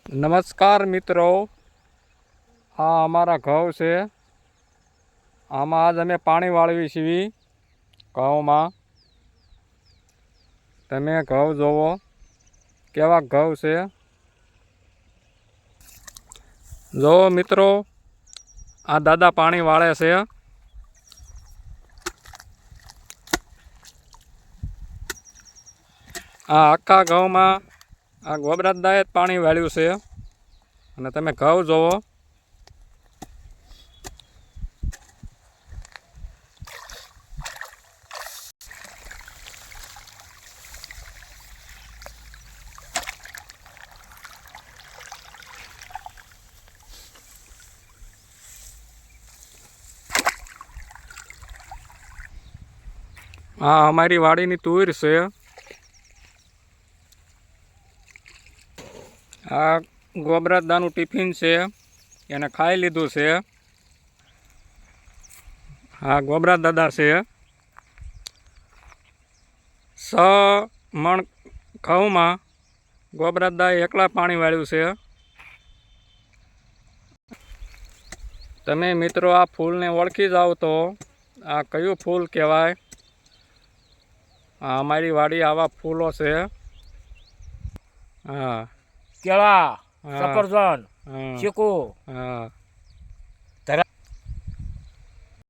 નમસ્કાર મિત્રો, આ અમારા ઘઉં છે. આમાં આજ અમે પાણી વાળવી છીએ ઘઉંમાં. તમે ઘઉં જોવો કેવા ઘઉં છે. જોવો મિત્રો, આ દાદા પાણી વાળે છે. આ આખા ઘઉંમાં આ ગોબરાદાએ જ પાણી વાળ્યું છે. અને તમે ઘઉં જોવો. આ અમારી વાડીની તુર છે. આ ગોબરાદાનું ટિફિન છે, એને ખાઈ લીધું છે. આ ગોબરા દાદા છે. 6 મણ ઘઉંમાં ગોબરાદાએ એકલા પાણી વાળ્યું છે. તમે મિત્રો આ ફૂલને ઓળખી જાઓ તો આ કયું ફૂલ કહેવાય. આ અમારી વાડી આવા ફૂલો છે. હા, કેળા, હા, સફરજન, હા, ચીકુ, હા.